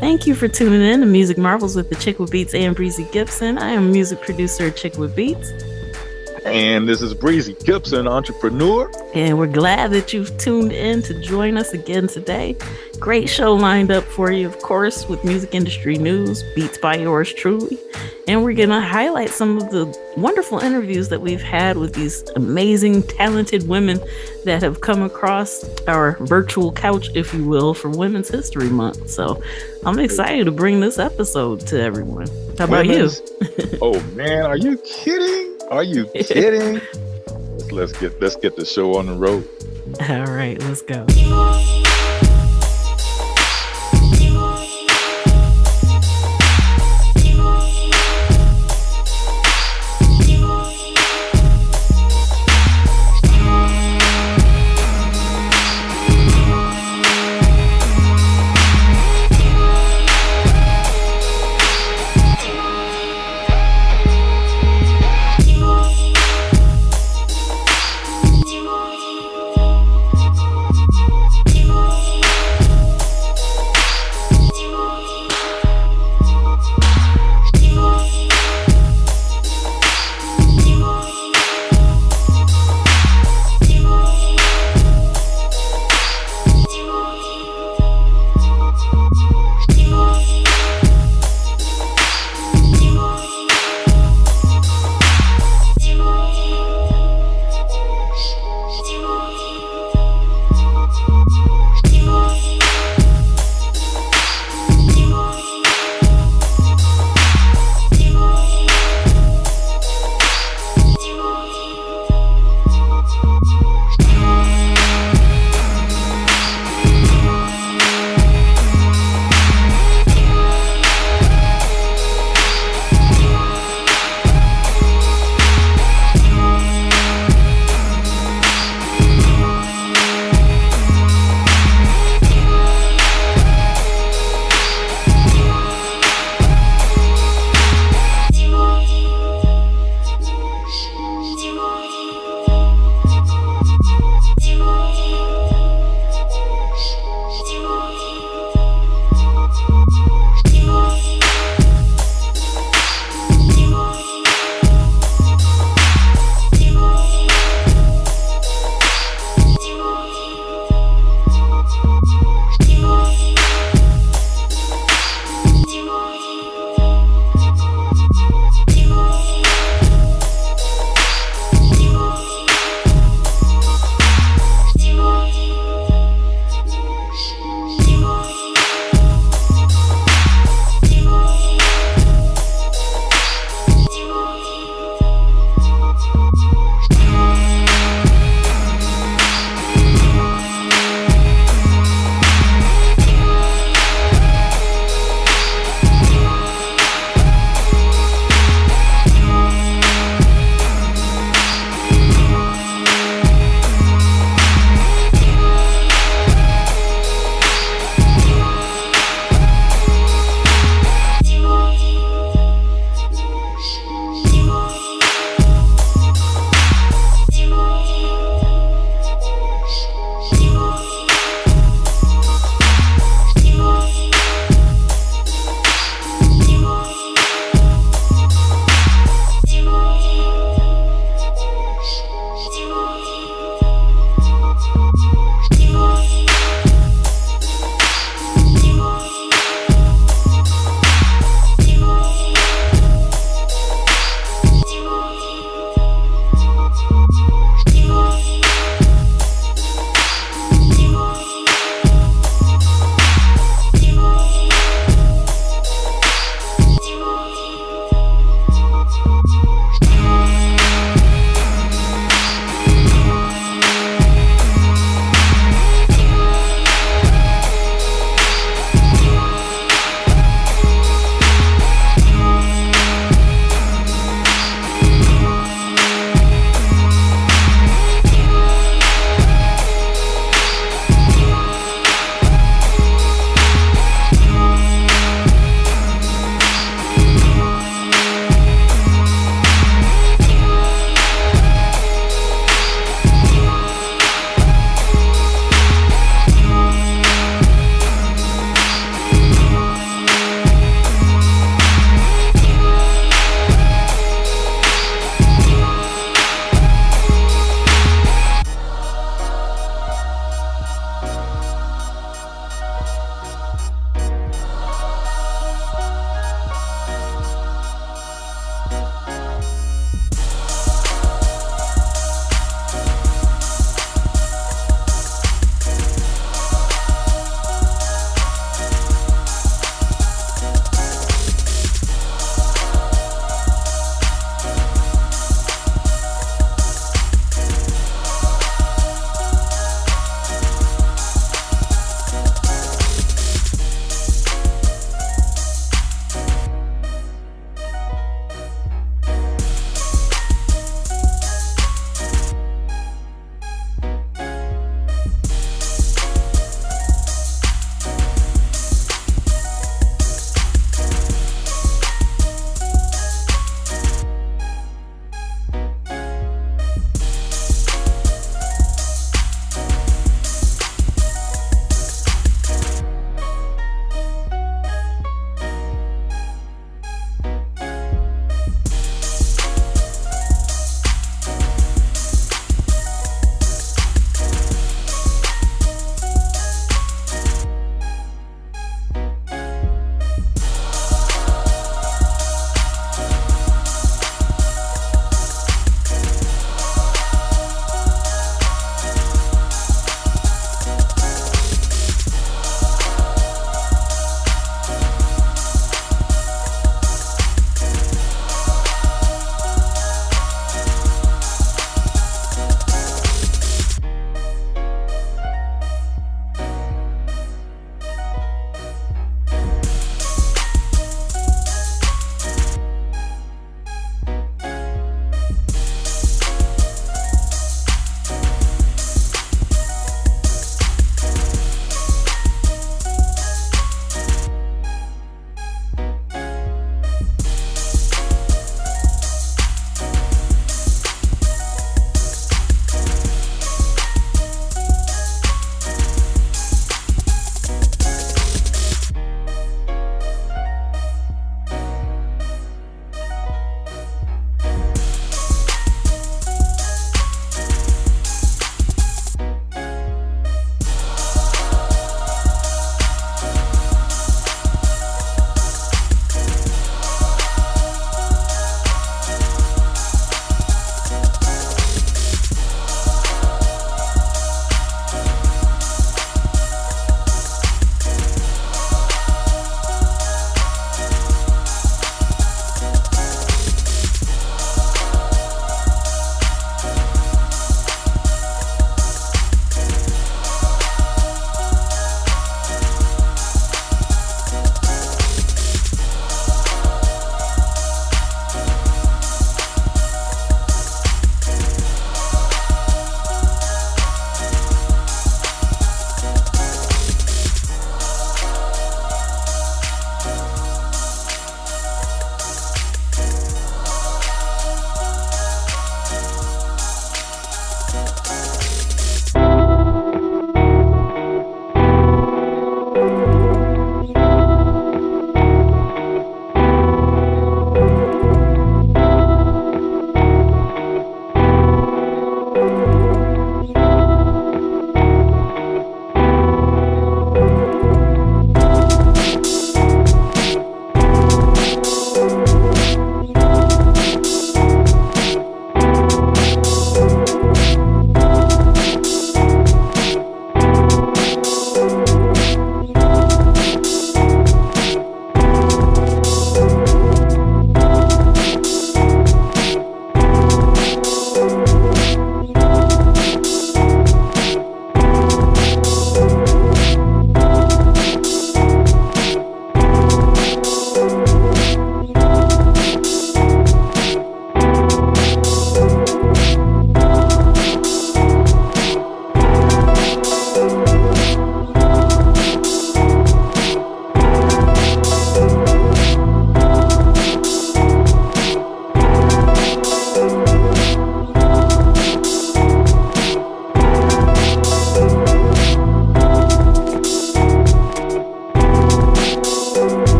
Thank you for tuning in to Music Marvels with the Chick with Beats and Breezy Gibson. I am music producer at Chick with Beats. And this is Breezy Gibson, entrepreneur. And we're glad that you've tuned in to join us again today. Great show lined up for you, of course, with music industry news, beats by yours truly. And we're going to highlight some of the wonderful interviews that we've had with these amazing, talented women that have come across our virtual couch, if you will, for Women's History Month. So I'm excited to bring this episode to everyone. How about you? Oh, man, are you kidding? Are you kidding? Let's get the show on the road. All right, let's go.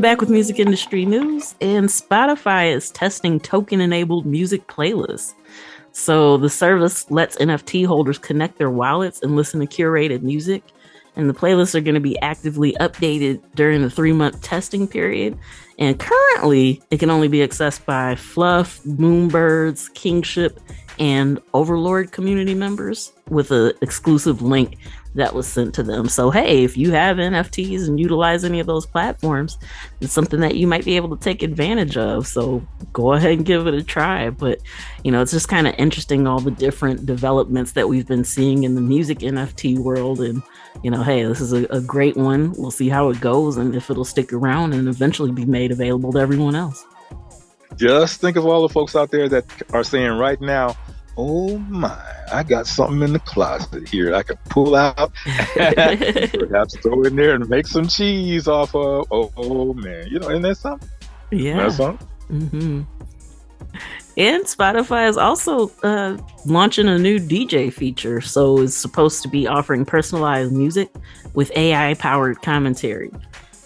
back with music industry news, and Spotify is testing token-enabled music playlists. So the service lets NFT holders connect their wallets and listen to curated music. And the playlists are going to be actively updated during the 3-month testing period. And currently, it can only be accessed by Fluff, Moonbirds, Kingship, and Overlord community members with an exclusive link that was sent to them. So, hey, if you have NFTs and utilize any of those platforms, it's something that you might be able to take advantage of. So go ahead and give it a try. But, it's just kind of interesting, all the different developments that we've been seeing in the music NFT world. And, hey, this is a great one. We'll see how it goes and if it'll stick around and eventually be made available to everyone else. Just think of all the folks out there that are saying right now, oh my, I got something in the closet here I can pull out, perhaps throw in there and make some cheese off of. Oh man, isn't that something? Yeah. That's something. Mm-hmm. And Spotify is also launching a new DJ feature. So it's supposed to be offering personalized music with AI-powered commentary.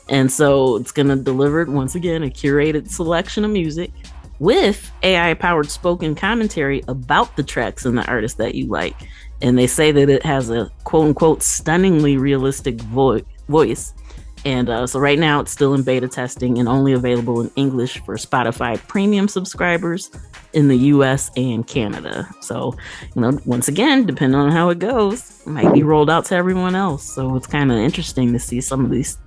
And so it's going to deliver, once again, a curated selection of music with AI-powered spoken commentary about the tracks and the artists that you like. And they say that it has a quote-unquote stunningly realistic voice. And so right now it's still in beta testing and only available in English for Spotify premium subscribers in the US and Canada. So, once again, depending on how it goes, it might be rolled out to everyone else. So it's kind of interesting to see some of these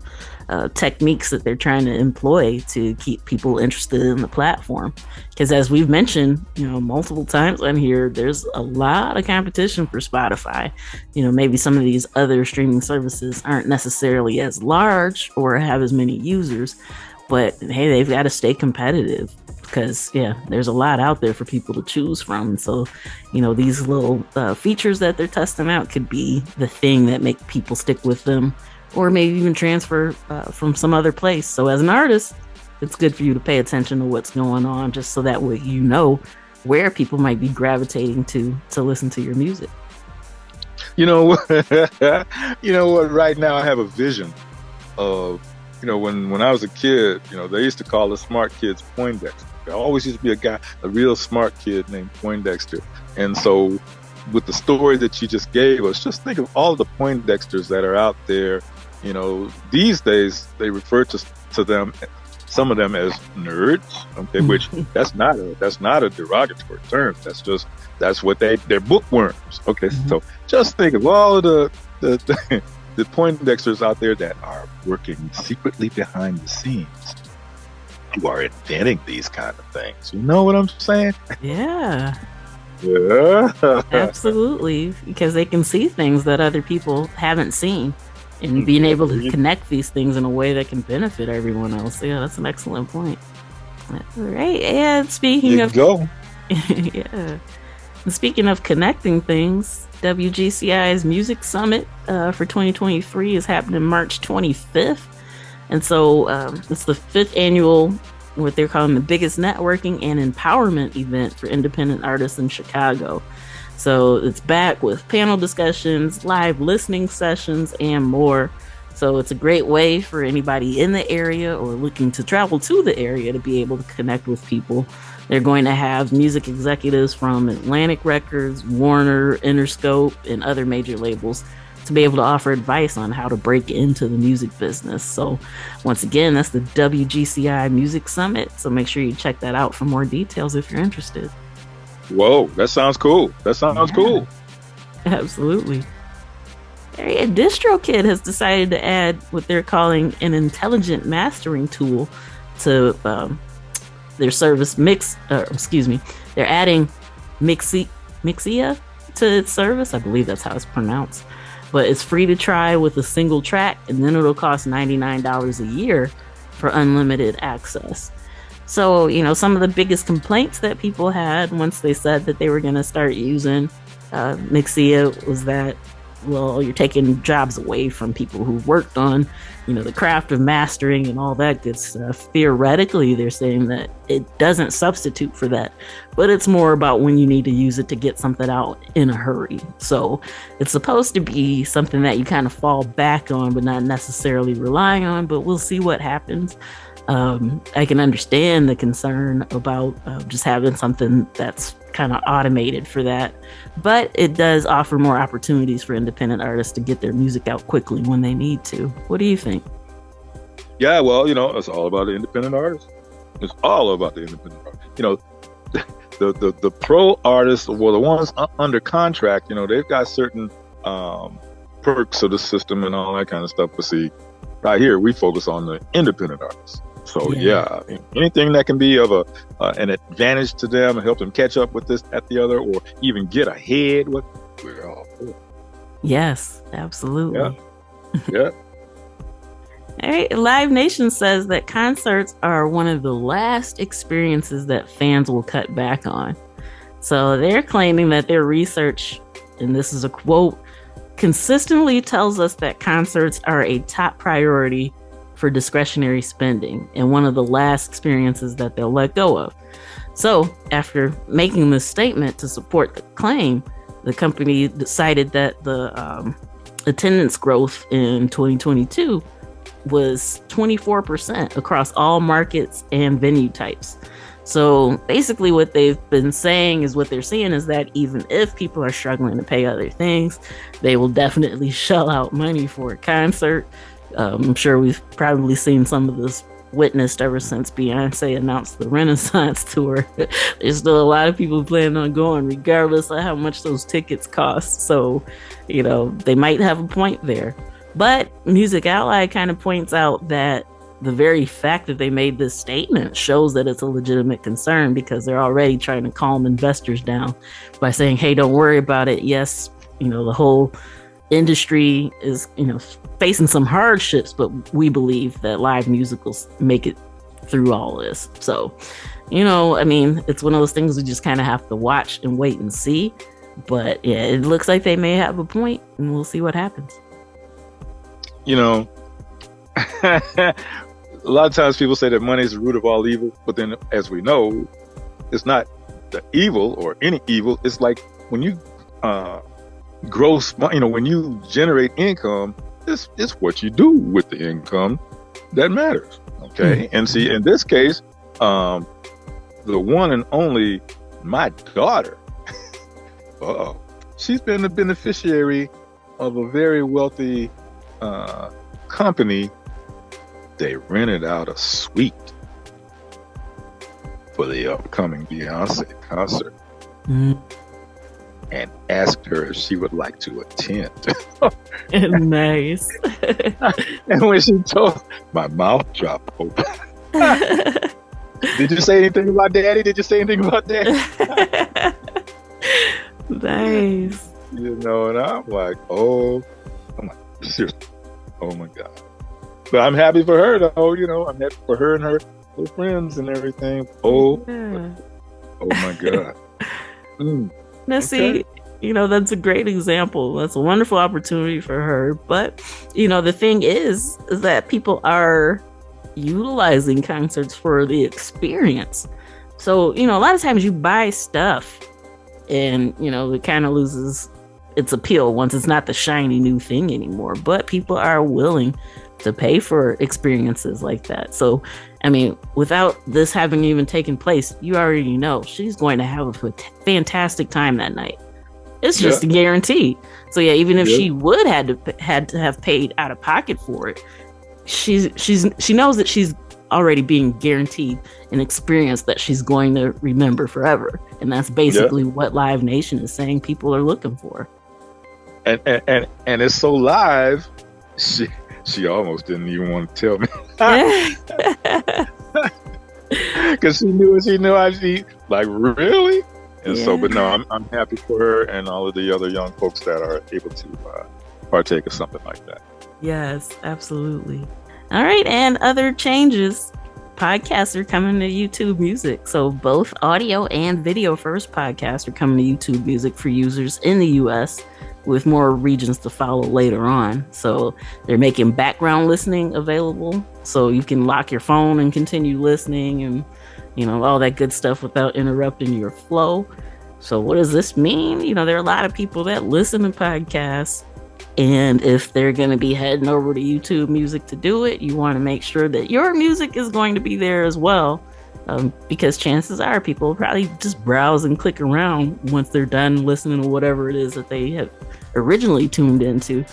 techniques that they're trying to employ to keep people interested in the platform. Because as we've mentioned, multiple times on here, there's a lot of competition for Spotify. Maybe some of these other streaming services aren't necessarily as large or have as many users, but hey, they've got to stay competitive because there's a lot out there for people to choose from. So, these little features that they're testing out could be the thing that make people stick with them, or maybe even transfer from some other place. So as an artist, it's good for you to pay attention to what's going on, just so that way where people might be gravitating to listen to your music. You know what? Right now I have a vision of, when I was a kid, they used to call us smart kids Poindexter. There always used to be a real smart kid named Poindexter. And so with the story that you just gave us, just think of all the Poindexters that are out there. These days they refer to them, some of them, as nerds. Okay, which that's not a derogatory term. That's what they're bookworms. Okay, so just think of all of the Poindexters out there that are working secretly behind the scenes, who are inventing these kind of things. You know what I'm saying? Yeah. Yeah. Absolutely, because they can see things that other people haven't seen, and being able to connect these things in a way that can benefit everyone else. Yeah, that's an excellent point. All right, and speaking of yeah, and speaking of connecting things, WGCI's Music Summit for 2023 is happening March 25th, and so it's the 5th annual, what they're calling the biggest networking and empowerment event for independent artists in Chicago. So it's back with panel discussions, live listening sessions, and more. So it's a great way for anybody in the area or looking to travel to the area to be able to connect with people. They're going to have music executives from Atlantic Records, Warner, Interscope, and other major labels to be able to offer advice on how to break into the music business. So once again, that's the WGCI Music Summit. So make sure you check that out for more details if you're interested. Whoa, that sounds cool. Cool. Absolutely. DistroKid has decided to add what they're calling an intelligent mastering tool to their service They're adding Mixia to its service. I believe that's how it's pronounced. But it's free to try with a single track, and then it'll cost $99 a year for unlimited access. So, some of the biggest complaints that people had once they said that they were going to start using Mixia was that, well, you're taking jobs away from people who worked on, the craft of mastering and all that good stuff. Theoretically, they're saying that it doesn't substitute for that, but it's more about when you need to use it to get something out in a hurry. So it's supposed to be something that you kind of fall back on, but not necessarily relying on, but we'll see what happens. I can understand the concern about just having something that's kind of automated for that, but it does offer more opportunities for independent artists to get their music out quickly when they need to. What do you think? Yeah, well, it's all about the independent artists. It's all about the independent artists. The pro artists, well, the ones under contract, they've got certain perks of the system and all that kind of stuff. But see, right here, we focus on the independent artists. So yeah, anything that can be of an advantage to them and help them catch up with this, at the other, or even get ahead with, we're all for. Yes, absolutely. Yeah. All right. Live Nation says that concerts are one of the last experiences that fans will cut back on. So they're claiming that their research, and this is a quote, consistently tells us that concerts are a top priority for discretionary spending and one of the last experiences that they'll let go of. So after making this statement to support the claim, the company decided that the attendance growth in 2022 was 24% across all markets and venue types. So basically what they've been saying is what they're seeing is that even if people are struggling to pay other things, they will definitely shell out money for a concert. I'm sure we've probably seen some of this witnessed ever since Beyonce announced the Renaissance tour. There's still a lot of people planning on going regardless of how much those tickets cost. So, they might have a point there. But Music Ally kind of points out that the very fact that they made this statement shows that it's a legitimate concern, because they're already trying to calm investors down by saying, hey, don't worry about it. Yes, the whole industry is, facing some hardships, but we believe that live musicals make it through all of this. So, it's one of those things we just kind of have to watch and wait and see. But yeah, it looks like they may have a point, and we'll see what happens. A lot of times people say that money is the root of all evil, but then, as we know, it's not the evil or any evil. It's like when you when you generate income, it's what you do with the income that matters. Okay. And see, in this case, the one and only, my daughter, she's been the beneficiary of a very wealthy company. They rented out a suite for the upcoming Beyonce concert and asked her if she would like to attend. Nice. And when she told, my mouth dropped open. Did you say anything about Daddy? Nice. And I'm like, oh my, seriously, oh my God. But I'm happy for her, though. I'm happy for her and her friends and everything. Oh my God. Now, see, that's a great example. That's a wonderful opportunity for her. But, the thing is that people are utilizing concerts for the experience. So, a lot of times you buy stuff and, it kind of loses its appeal once it's not the shiny new thing anymore. But people are willing to pay for experiences like that. So, without this having even taken place, you already know she's going to have a fantastic time that night. It's just a guarantee. So yeah, even if she would had to have paid out of pocket for it, she knows that she's already being guaranteed an experience that she's going to remember forever. And that's basically what Live Nation is saying people are looking for. And it's so live, she almost didn't even want to tell me. Because she knew how she, like, really? And so, but no, I'm happy for her and all of the other young folks that are able to partake of something like that. Yes, absolutely. All right, and other changes. Podcasts are coming to YouTube Music. So both audio and video first podcasts are coming to YouTube Music for users in the US, with more regions to follow later on. So they're making background listening available, so you can lock your phone and continue listening and, all that good stuff without interrupting your flow. So what does this mean? There are a lot of people that listen to podcasts And if they're going to be heading over to YouTube Music to do it, you want to make sure that your music is going to be there as well. Because chances are people will probably just browse and click around once they're done listening to whatever it is that they have originally tuned into.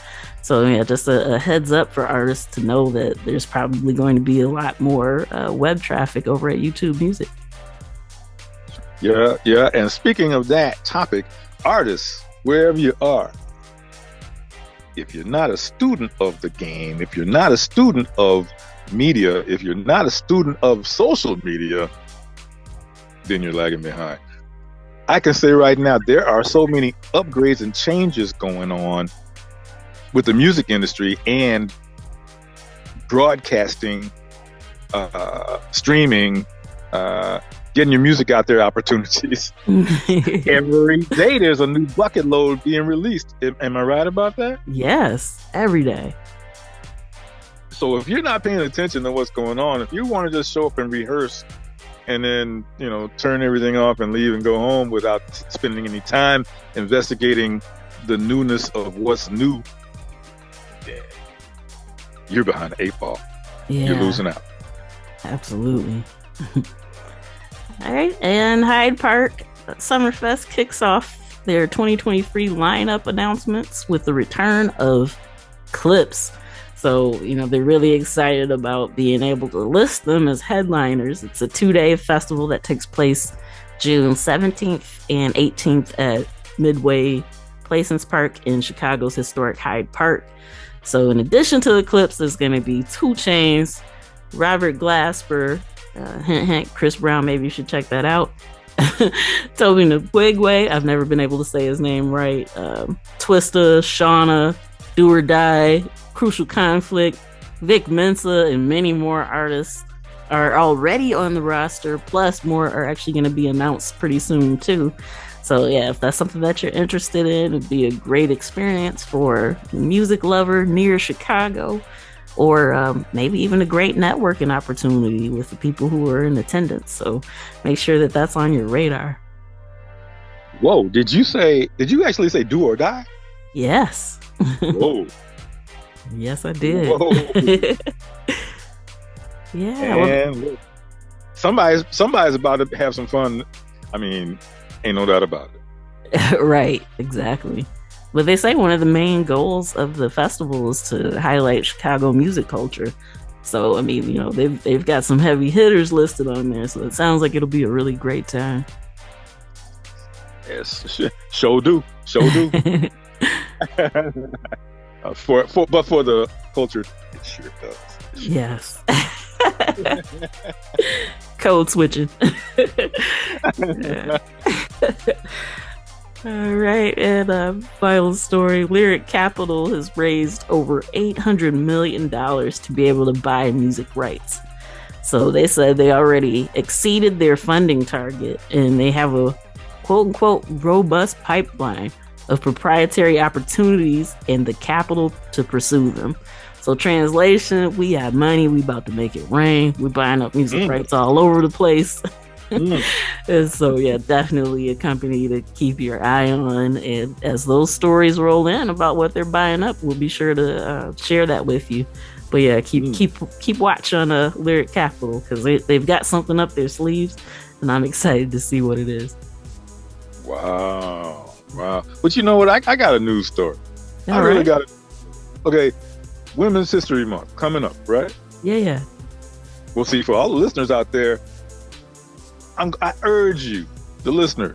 So yeah, just a heads up for artists to know that there's probably going to be a lot more web traffic over at YouTube Music. Yeah. And speaking of that topic, artists, wherever you are, if you're not a student of the game, if you're not a student of media, if you're not a student of social media, then you're lagging behind. I can say right now, there are so many upgrades and changes going on with the music industry and broadcasting, streaming, getting your music out there opportunities. Every day there's a new bucket load being released. Am I right about that? Yes, every day. So if you're not paying attention to what's going on, if you want to just show up and rehearse and then, turn everything off and leave and go home without spending any time investigating the newness of what's new, you're behind the 8 ball. Yeah. You're losing out. Absolutely. All right. And Hyde Park Summerfest kicks off their 2023 lineup announcements with the return of Clipse. So, they're really excited about being able to list them as headliners. It's a 2-day festival that takes place June 17th and 18th at Midway Plaisance Park in Chicago's historic Hyde Park. So in addition to the Clipse, there's going to be 2 Chainz, Robert Glasper, hint, hint, Chris Brown, maybe you should check that out. Toby Nwigwe, I've never been able to say his name right. Twista, Shauna, Do or Die, Crucial Conflict, Vic Mensa, and many more artists are already on the roster. Plus, more are actually going to be announced pretty soon, too. So, yeah, if that's something that you're interested in, it'd be a great experience for a music lover near Chicago, or maybe even a great networking opportunity with the people who are in attendance. So make sure that that's on your radar. Whoa, did you actually say Do or Die? Yes. Whoa. Yes, I did. Whoa. Yeah. And somebody's about to have some fun. I mean, ain't no doubt about it. Right, exactly. But they say one of the main goals of the festival is to highlight Chicago music culture. So, I mean, they've got some heavy hitters listed on there. So it sounds like it'll be a really great time. Yes, show do. But for the culture, it sure does. Yes. Code switching. All right, and final story. Lyric Capital has raised over $800 million to be able to buy music rights. So they said they already exceeded their funding target, and they have a quote-unquote robust pipeline of proprietary opportunities and the capital to pursue them. So translation, we got money, we about to make it rain. We're buying up music rights all over the place. And so, yeah, definitely a company to keep your eye on. And as those stories roll in about what they're buying up, we'll be sure to share that with you. But yeah, keep watch on Lyric Capital, because they've got something up their sleeves, and I'm excited to see what it is. Wow. But you know what? I got a news story. All right. Got it. Okay, Women's History Month coming up, right? Yeah. Well, see, for all the listeners out there, I urge you, the listener,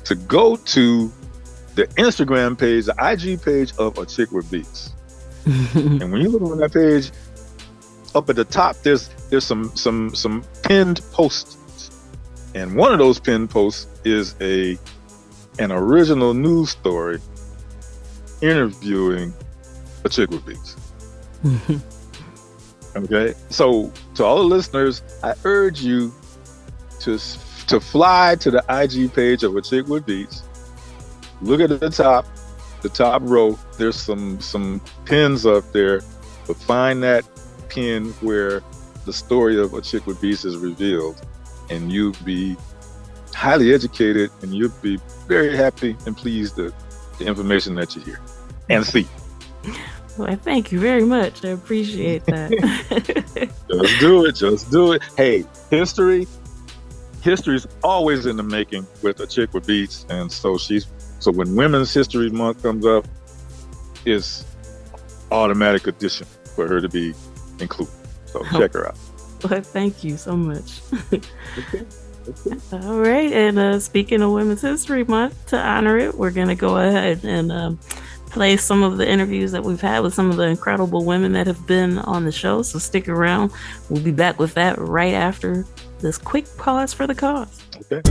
to go to the Instagram page, the IG page of A Chick with Beats. And when you look on that page, up at the top, there's some pinned posts, and one of those pinned posts is an original news story interviewing A Chick with Beats. Okay, so to all the listeners, I urge you to fly to the IG page of A Chick with Beats. Look at the top row. There's some pins up there, but find that pin where the story of A Chick with Beats is revealed, and you'll be highly educated, and you'll be very happy and pleased at the information that you hear and see. Well, thank you very much. I appreciate that. Just do it. Just do it. Hey, history's always in the making with a chick with beats, and so when Women's History Month comes up, it's automatic addition for her to be included. So check her out. Well, thank you so much. Okay. All right, and speaking of Women's History Month, to honor it, we're gonna go ahead and play some of the interviews that we've had with some of the incredible women that have been on the show. So stick around. We'll be back with that right after this quick pause for the cause. Okay.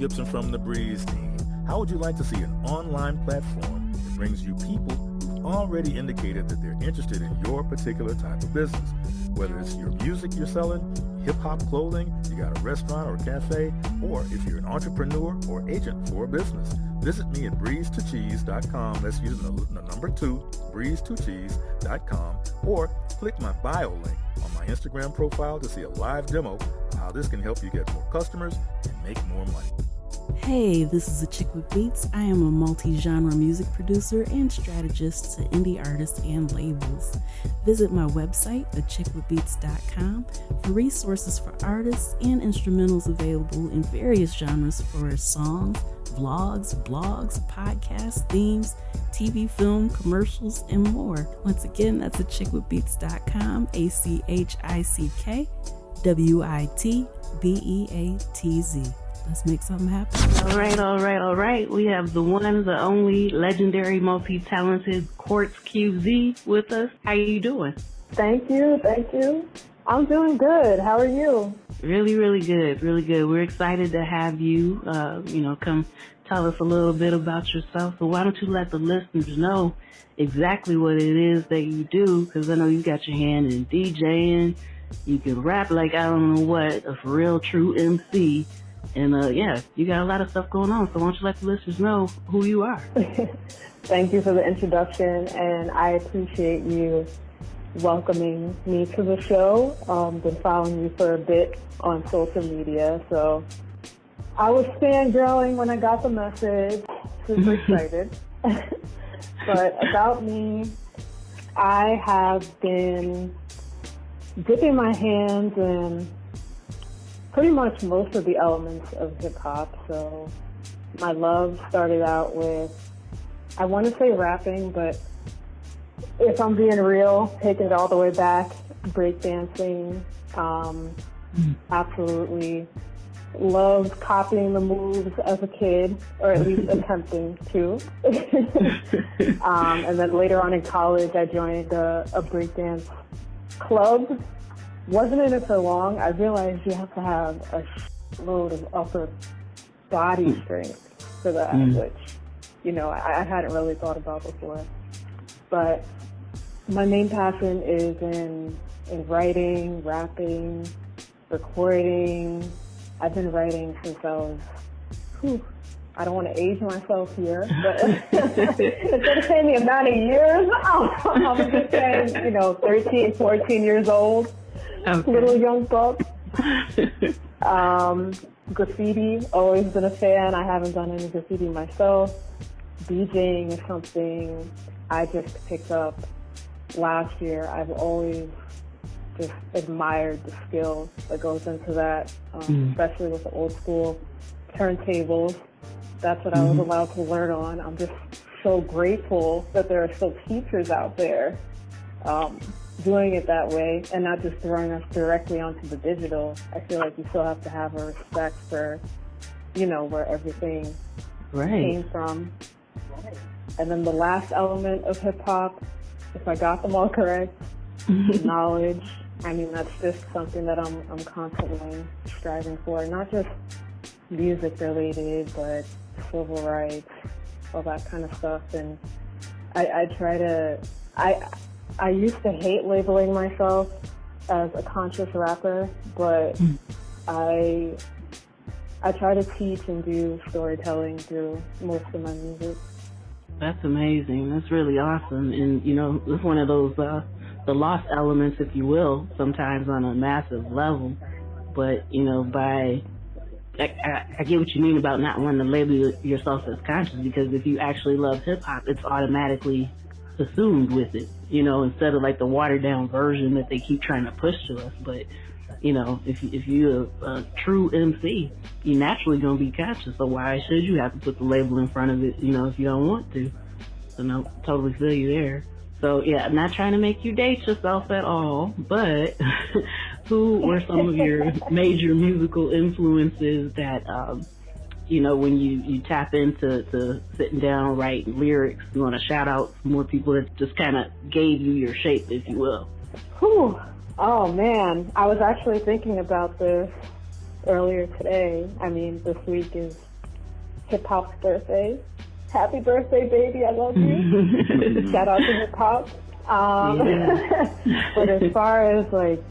Gibson from the Breeze team. How would you like to see an online platform that brings you people who've already indicated that they're interested in your particular type of business? Whether it's your music you're selling, hip-hop clothing, you got a restaurant or a cafe, or if you're an entrepreneur or agent for a business. Visit me at breeze2cheese.com. That's using the number 2, breeze2cheese.com, or click my bio link on my Instagram profile to see a live demo of how this can help you get more customers and make more money. Hey, this is A Chick with Beats. I am a multi-genre music producer and strategist to indie artists and labels. Visit my website, achickwithbeats.com, for resources for artists and instrumentals available in various genres for songs, vlogs, blogs, podcasts, themes, TV, film, commercials, and more. Once again, that's achickwithbeats.com, ACHICKWITBEATZ. Let's make something happen. All right. We have the one, the only, legendary, multi-talented Quartz QZ with us. How you doing? Thank you. I'm doing good. How are you? Really, really good. We're excited to have you, come tell us a little bit about yourself. So why don't you let the listeners know exactly what it is that you do? Because I know you got your hand in DJing. You can rap like I don't know what, a for real true MC. And you got a lot of stuff going on. So why don't you let the listeners know who you are? Thank you for the introduction, and I appreciate you welcoming me to the show. Been following you for a bit on social media, so I was fangirling when I got the message. Super excited. But about me, I have been dipping my hands in pretty much most of the elements of hip-hop. So my love started out with, I want to say rapping, but if I'm being real, taking it all the way back, breakdancing. Absolutely loved copying the moves as a kid, or at least attempting to. And then later on in college, I joined a breakdance club. Wasn't in it for long. I realized you have to have a load of upper body strength for that, which, I hadn't really thought about before. But my main passion is in writing, rapping, recording. I've been writing since I was, I don't want to age myself here, but instead of saying the amount of years, I'm just saying, 13, 14 years old. Okay. Little young buck. Graffiti, always been a fan. I haven't done any graffiti myself. DJing is something I just picked up last year. I've always just admired the skill that goes into that, especially with the old school turntables. That's what I was allowed to learn on. I'm just so grateful that there are still teachers out there doing it that way and not just throwing us directly onto the digital. I feel like you still have to have a respect for, where everything came from. And then the last element of hip hop, if I got them all correct, knowledge. I mean, that's just something that I'm constantly striving for, not just music related, but civil rights, all that kind of stuff. And I try to, I used to hate labeling myself as a conscious rapper, but I try to teach and do storytelling through most of my music. That's amazing. That's really awesome. And, it's one of those, the lost elements, if you will, sometimes on a massive level. But, I get what you mean about not wanting to label yourself as conscious, because if you actually love hip-hop, it's automatically assumed with it, instead of like the watered down version that they keep trying to push to us. But if you're a true MC, you're naturally gonna be conscious. So why should you have to put the label in front of it, if you don't want to? So no, totally feel you there. So yeah, I'm not trying to make you date yourself at all, but who were some of your major musical influences that when you tap into sitting down, writing lyrics? You want to shout out more people that just kind of gave you your shape, if you will? Whew. Oh, man. I was actually thinking about this earlier today. I mean, this week is hip hop's birthday. Happy birthday, baby! I love you. Shout out to hip hop. But as far as like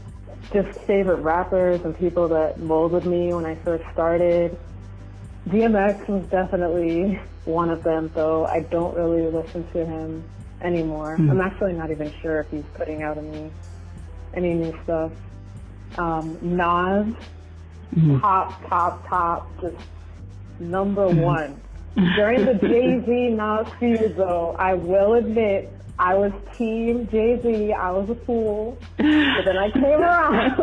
just favorite rappers and people that molded me when I first started, DMX was definitely one of them, though I don't really listen to him anymore. I'm actually not even sure if he's putting out any new stuff. Nas, top, just number one. During the Jay-Z Nas feud, though, I will admit I was team Jay-Z. I was a fool, but then I came around.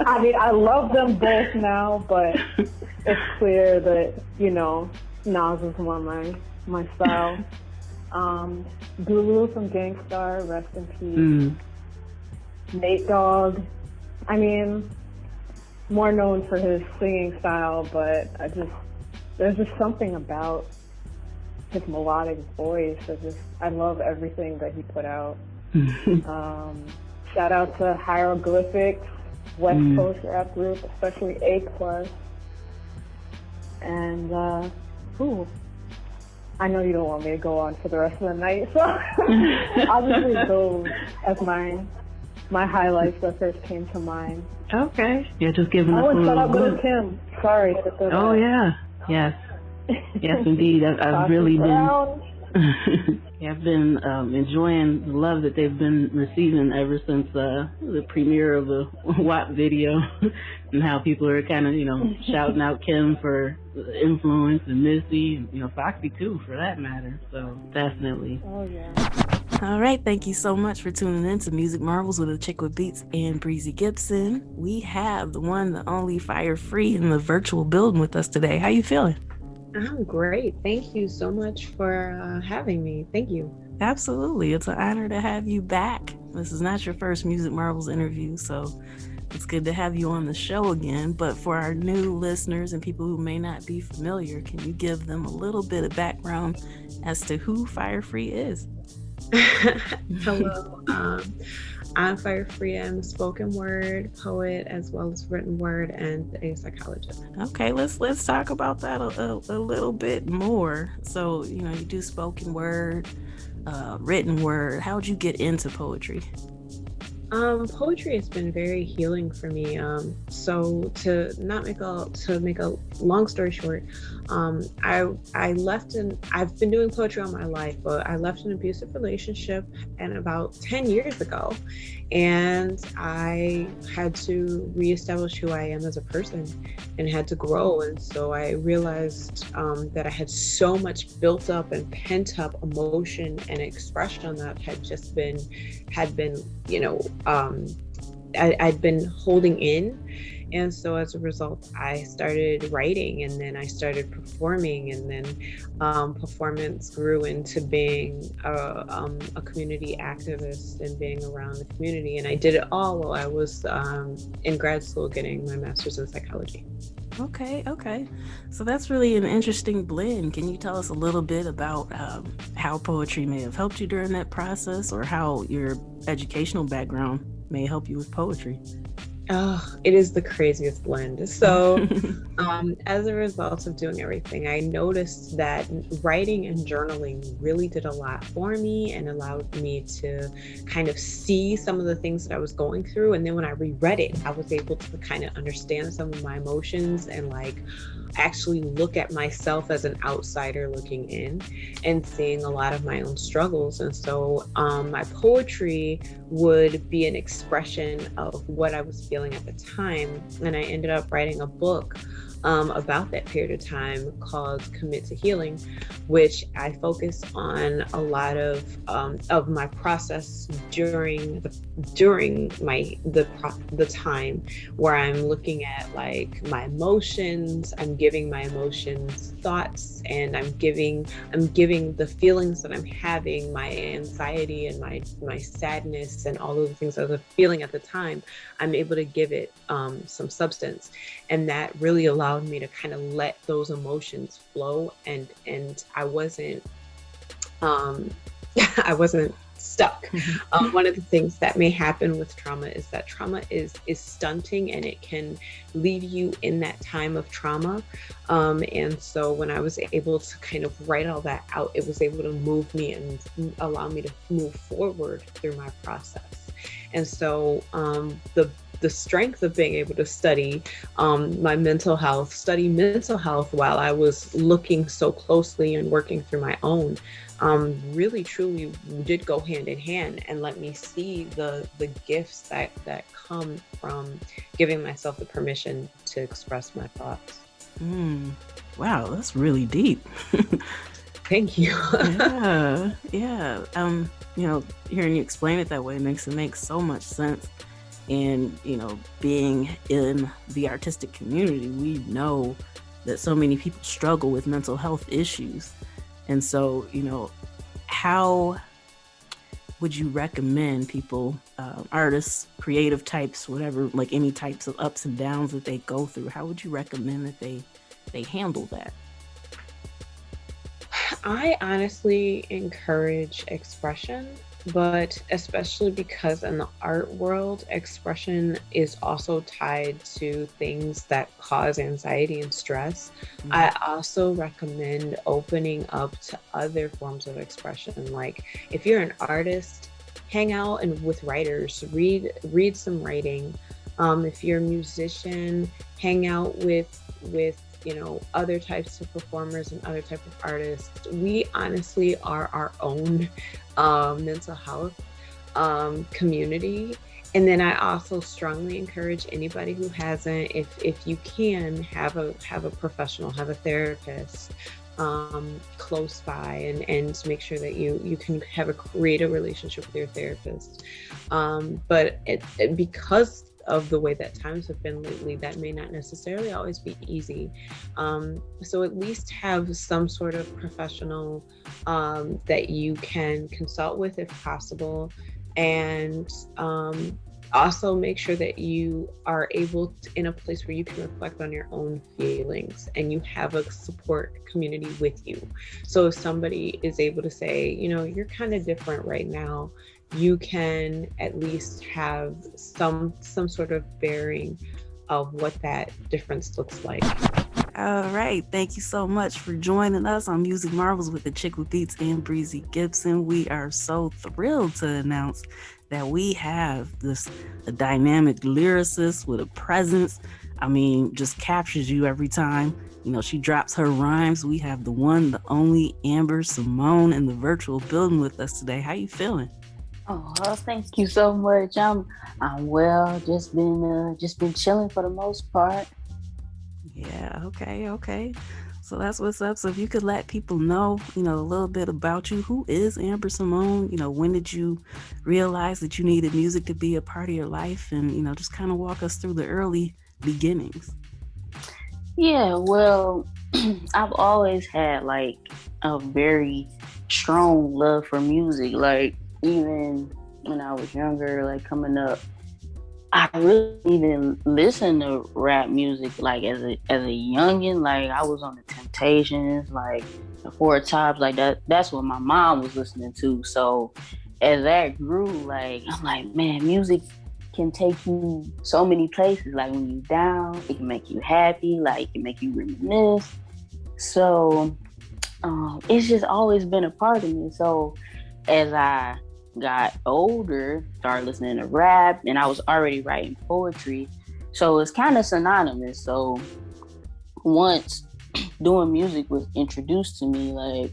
I mean, I love them both now, but it's clear that, you know, Nas is more my style. Guru from Gangstar, rest in peace. Nate Dogg, I mean, more known for his singing style, but there's just something about his melodic voice. I love everything that he put out. Shout out to Hieroglyphics, West Coast rap group, especially A+. And I know you don't want me to go on for the rest of the night, so I'll just leave those as my highlights that first came to mind. Okay. Yeah, just giving us a and little shout out good. to Kim. Sorry. Oh, yeah. Yes. Yes, indeed. I've really been... I've been enjoying the love that they've been receiving ever since the premiere of the WAP video, and how people are kind of, shouting out Kim for influence, and Missy, and, Foxy too, for that matter. So definitely. Oh, yeah. All right, thank you so much for tuning in to Music Marvels with A Chick with Beats and Breezy Gibson. We have the one, the only Fire Free in the virtual building with us today. How you feeling? I'm great. Thank you so much for having me. Thank you. Absolutely. It's an honor to have you back. This is not your first Music Marvels interview, so it's good to have you on the show again. But for our new listeners and people who may not be familiar, can you give them a little bit of background as to who Fire Free is? Hello. I'm Fire Free. I'm a spoken word poet as well as written word and a psychologist. Okay, let's talk about that a little bit more. So, you do spoken word, written word. How'd you get into poetry? Poetry has been very healing for me. So to make a long story short, I've been doing poetry all my life, but I left an abusive relationship and about 10 years ago, and I had to reestablish who I am as a person and had to grow. And so I realized that I had so much built up and pent up emotion and expression that had been I'd been holding in. And so as a result, I started writing, and then I started performing, and then performance grew into being a community activist and being around the community. And I did it all while I was in grad school getting my master's in psychology. Okay. So that's really an interesting blend. Can you tell us a little bit about how poetry may have helped you during that process, or how your educational background may help you with poetry? Oh, it is the craziest blend. So as a result of doing everything, I noticed that writing and journaling really did a lot for me and allowed me to kind of see some of the things that I was going through. And then when I reread it, I was able to kind of understand some of my emotions and actually look at myself as an outsider looking in and seeing a lot of my own struggles. And so my poetry would be an expression of what I was feeling at the time. And I ended up writing a book about that period of time called Commit to Healing, which I focus on a lot of my process during the time where I'm looking at my emotions. I'm giving my emotions thoughts, and I'm giving the feelings that I'm having, my anxiety and my sadness and all of the things I was feeling at the time. I'm able to give it some substance, and that really allowed me to kind of let those emotions flow, and I wasn't stuck. One of the things that may happen with trauma is that trauma is stunting, and it can leave you in that time of trauma. And so when I was able to kind of write all that out, it was able to move me and allow me to move forward through my process. And so the strength of being able to study my mental health while I was looking so closely and working through my own, really truly did go hand in hand and let me see the gifts that come from giving myself the permission to express my thoughts. Wow, that's really deep. Thank you. Yeah. You know, hearing you explain it that way makes so much sense. And, you know, being in the artistic community, we know that so many people struggle with mental health issues. And so, you know, how would you recommend people, artists, creative types, whatever, like any types of ups and downs that they go through, how would you recommend that they handle that? I honestly encourage expression, but especially because in the art world, expression is also tied to things that cause anxiety and stress. I also recommend opening up to other forms of expression. Like if you're an artist, hang out and with writers, read some writing. If you're a musician, hang out with you know, other types of performers and other type of artists. We honestly are our own mental health community. And then I also strongly encourage anybody who hasn't, if you can, have a professional, have a therapist close by, and make sure that you can create a relationship with your therapist. But because of the way that times have been lately, that may not necessarily always be easy. So at least have some sort of professional that you can consult with if possible. And also make sure that you are able to, in a place where you can reflect on your own feelings and you have a support community with you. So if somebody is able to say, you know, you're kind of different right now, you can at least have some sort of bearing of what that difference looks like. All right. Thank you so much for joining us on Music Marvels with the Chick with Beats and Breezy Gibson. We are so thrilled to announce that we have a dynamic lyricist with a presence. I mean, just captures you every time. You know, she drops her rhymes. We have the one, the only Amber Simone in the virtual building with us today. How you feeling? Oh, well, thank you so much. I'm well. Just been chilling for the most part. Yeah. Okay. So that's what's up. So if you could let people know, you know, a little bit about you. Who is Amber Simone? You know, when did you realize that you needed music to be a part of your life? And, you know, just kind of walk us through the early beginnings. Yeah, well, I've always had like a very strong love for music. Like even when I was younger, like coming up, I really didn't listen to rap music like as a youngin'. Like I was on the Temptations, like the Four Tops, like that's what my mom was listening to. So as that grew, like I'm like, man, music can take you so many places. Like when you're down, it can make you happy, like it can make you reminisce. So it's just always been a part of me. So as I got older, started listening to rap, and I was already writing poetry, so it's kind of synonymous. So once doing music was introduced to me, like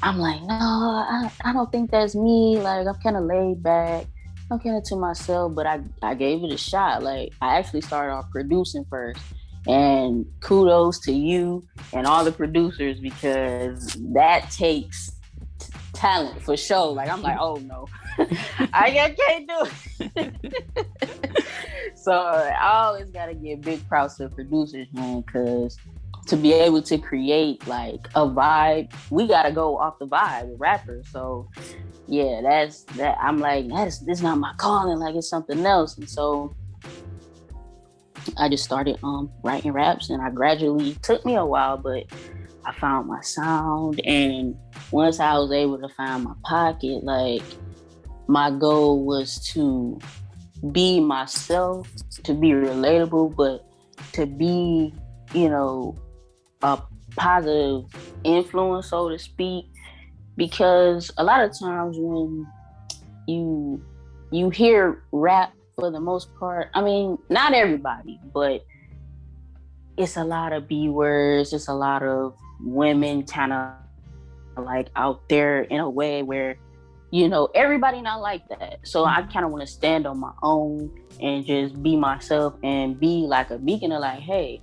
I'm like, no, I don't think that's me. Like I'm kind of laid back, I'm kind of to myself, but I gave it a shot. Like I actually started off producing first, and kudos to you and all the producers, because that takes talent for sure. Like I'm like, oh no, I can't do it. So I always gotta give big props to producers, man, because to be able to create like a vibe, we gotta go off the vibe with rappers. So yeah, that's that. I'm like, this not my calling. Like it's something else. And so I just started writing raps, and I gradually, took me a while, but I found my sound. And once I was able to find my pocket, like my goal was to be myself, to be relatable, but to be, you know, a positive influence, so to speak. Because a lot of times when you hear rap, for the most part, I mean, not everybody, but it's a lot of B words. It's a lot of women kind of like out there in a way where, you know, everybody not like that. So I kind of want to stand on my own and just be myself and be like a beacon of like, hey,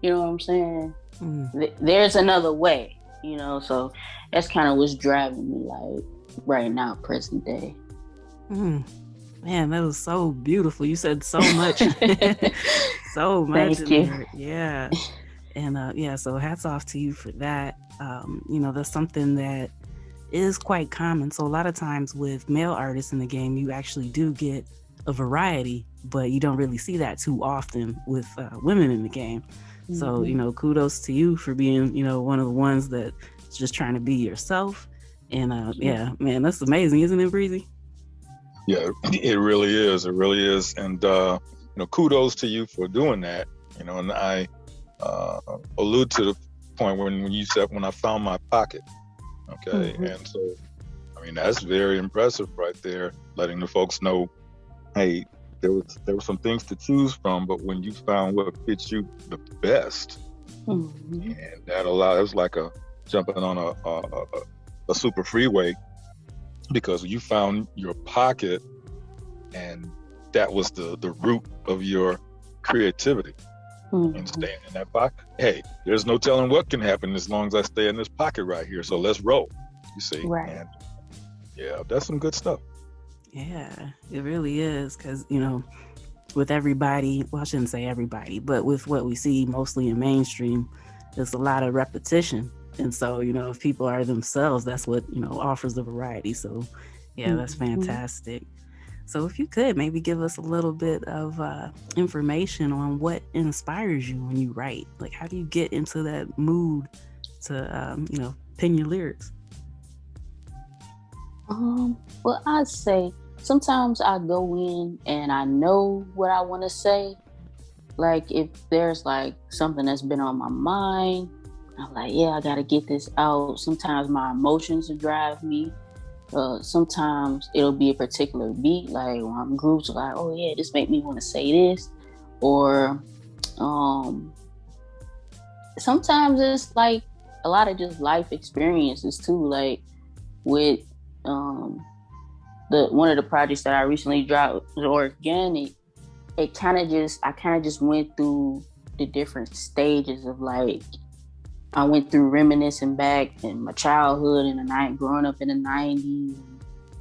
you know what I'm saying? There's another way, you know? So that's kind of what's driving me like right now, present day. Man, that was so beautiful. You said so much. So much. Thank you. There. Yeah. And so hats off to you for that. You know, that's something that is quite common. So a lot of times with male artists in the game, you actually do get a variety, but you don't really see that too often with women in the game. So, you know, kudos to you for being, you know, one of the ones that's just trying to be yourself. And yeah, man, that's amazing, isn't it, Breezy? Yeah, it really is. It really is. And, you know, kudos to you for doing that. You know, and I allude to the point when you said, when I found my pocket. Okay. And so, I mean, that's very impressive right there, letting the folks know, hey, there were some things to choose from, but when you found what fits you the best, and that allowed, it was like jumping on a super freeway, because you found your pocket, and that was the root of your creativity. And staying in that pocket, hey, there's no telling what can happen as long as I stay in this pocket right here. So let's roll. You see, right? And yeah, that's some good stuff. Yeah, it really is. Because, you know, with everybody, well, I shouldn't say everybody, but with what we see mostly in mainstream, there's a lot of repetition. And so, you know, if people are themselves, that's what, you know, offers the variety. So yeah, that's fantastic. So if you could maybe give us a little bit of information on what inspires you when you write. Like, how do you get into that mood to, you know, pen your lyrics? Well, I'd say sometimes I go in and I know what I want to say. Like, if there's like something that's been on my mind, I'm like, yeah, I got to get this out. Sometimes my emotions will drive me. Sometimes it'll be a particular beat, like when I'm groups like, oh yeah, this make me want to say this. Or sometimes it's like a lot of just life experiences too. Like with one of the projects that I recently dropped, was Organic. I kind of just went through the different stages of like, I went through reminiscing back in my childhood and the night growing up in the 90s.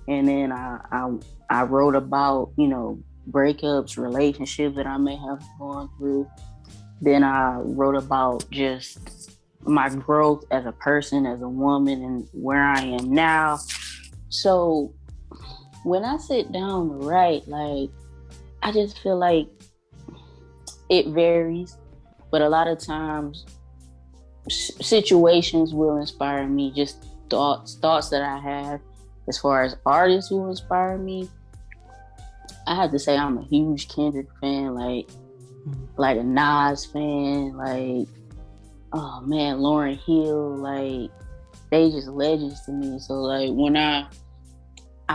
And then I wrote about, you know, breakups, relationships that I may have gone through. Then I wrote about just my growth as a person, as a woman, and where I am now. So when I sit down to write, like, I just feel like it varies, but a lot of times situations will inspire me. Just thoughts that I have. As far as artists who inspire me, I have to say I'm a huge Kendrick fan, like a Nas fan, like, oh man, Lauryn Hill, like, they just legends to me. So like when I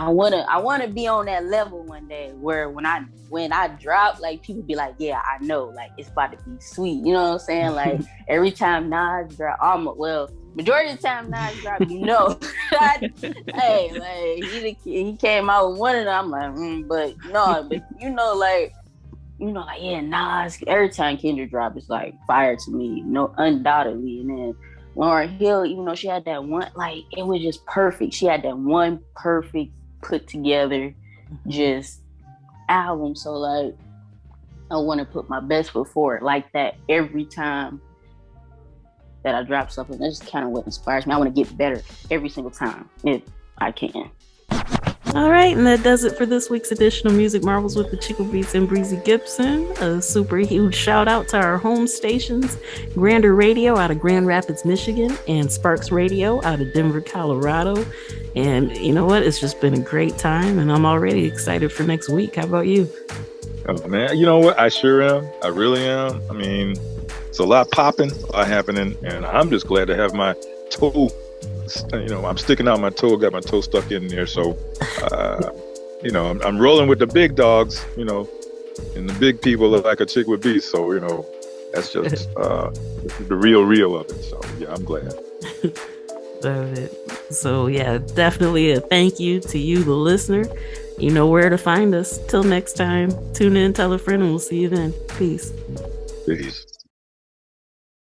wanna be on that level one day where when I drop, like, people be like, yeah, I know, like, it's about to be sweet. You know what I'm saying? Like, every time Nas drop, majority of the time Nas drop, you know, hey, like, he came out with one of them. I'm like, but you know, like, yeah, Nas, every time Kendrick drop, it's like fire to me, no, undoubtedly. And then Lauryn Hill, even though she had that one, like, it was just perfect. She had that one perfect put together just album. So like, I want to put my best foot forward like that every time that I drop something. That's just kind of what inspires me. I want to get better every single time if I can. All right, and that does it for this week's edition of Music Marvels with the Chickle Beats and Breezy Gibson. A super huge shout out to our home stations, Grander Radio out of Grand Rapids, Michigan, and Sparks Radio out of Denver, Colorado. And you know what? It's just been a great time, and I'm already excited for next week. How about you? Oh, man, you know what? I sure am. I really am. I mean, it's a lot popping, a lot happening, and I'm just glad to have my toe. I'm sticking out my toe, got my toe stuck in there. So, I'm rolling with the big dogs, and the big people look like a chick with beats. So, that's just the real of it. So, yeah, I'm glad. Love it. So, yeah, definitely a thank you to you, the listener. You know where to find us. Till next time, tune in, tell a friend, and we'll see you then. Peace. Peace.